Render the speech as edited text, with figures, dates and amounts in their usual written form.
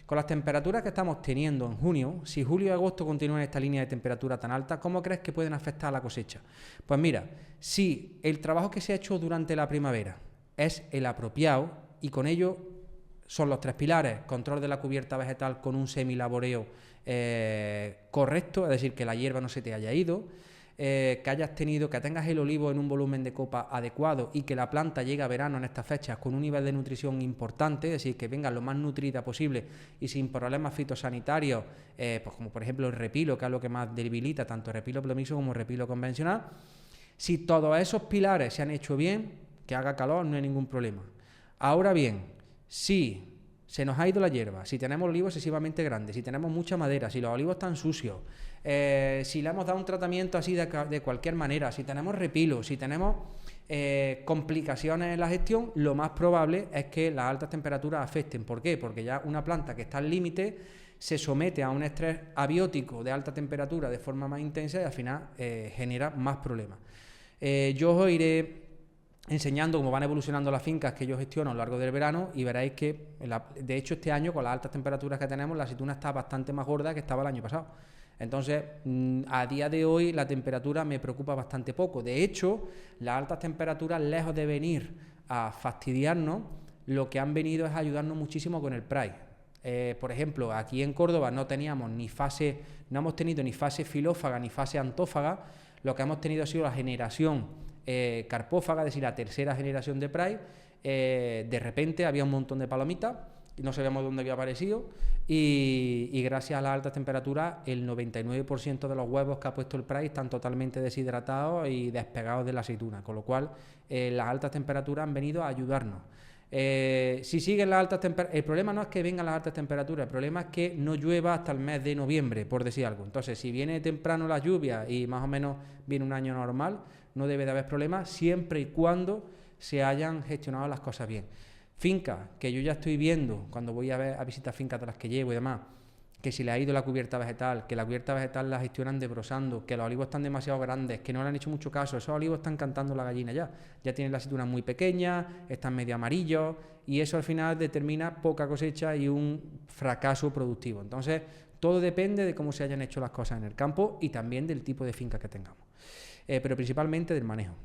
Con las temperaturas que estamos teniendo en junio, si julio y agosto continúan esta línea de temperatura tan alta, ¿cómo crees que pueden afectar a la cosecha? Pues mira, si el trabajo que se ha hecho durante la primavera es el apropiado y con ello son los 3 pilares: control de la cubierta vegetal con un semilaboreo correcto, es decir, que la hierba no se te haya ido, que tengas el olivo en un volumen de copa adecuado y que la planta llegue a verano en estas fechas con un nivel de nutrición importante, es decir, que venga lo más nutrida posible y sin problemas fitosanitarios, pues como por ejemplo el repilo, que es lo que más debilita tanto el repilo plomizo como el repilo convencional. Si todos esos pilares se han hecho bien, que haga calor, no hay ningún problema. Ahora bien, si se nos ha ido la hierba, si tenemos olivos excesivamente grandes, si tenemos mucha madera, si los olivos están sucios, si le hemos dado un tratamiento así de cualquier manera, si tenemos repilo, si tenemos complicaciones en la gestión, lo más probable es que las altas temperaturas afecten. ¿Por qué? Porque ya una planta que está al límite se somete a un estrés abiótico de alta temperatura de forma más intensa y al final genera más problemas. Yo os iré enseñando cómo van evolucionando las fincas que yo gestiono a lo largo del verano y veréis que, de hecho, este año con las altas temperaturas que tenemos, la aceituna está bastante más gorda que estaba el año pasado. Entonces, a día de hoy la temperatura me preocupa bastante poco. De hecho, las altas temperaturas, lejos de venir a fastidiarnos, lo que han venido es a ayudarnos muchísimo con el price. Por ejemplo, aquí en Córdoba no hemos tenido ni fase filófaga ni fase antófaga. Lo que hemos tenido ha sido la generación carpófaga, es decir, la tercera generación de Pride. De repente había un montón de palomitas, no sabíamos dónde había aparecido y gracias a las altas temperaturas el 99% de los huevos que ha puesto el Pride están totalmente deshidratados y despegados de la aceituna, con lo cual las altas temperaturas han venido a ayudarnos. Si siguen las altas temperaturas, el problema no es que vengan las altas temperaturas, el problema es que no llueva hasta el mes de noviembre, por decir algo. Entonces, si viene temprano la lluvia y más o menos viene un año normal, no debe de haber problemas siempre y cuando se hayan gestionado las cosas bien. Fincas que yo ya estoy viendo cuando voy a visitar fincas de las que llevo y demás, que si le ha ido la cubierta vegetal, que la cubierta vegetal la gestionan desbrosando, que los olivos están demasiado grandes, que no le han hecho mucho caso, esos olivos están cantando la gallina ya tienen la aceituna muy pequeña, están medio amarillos y eso al final determina poca cosecha y un fracaso productivo. Entonces, todo depende de cómo se hayan hecho las cosas en el campo y también del tipo de finca que tengamos, pero principalmente del manejo.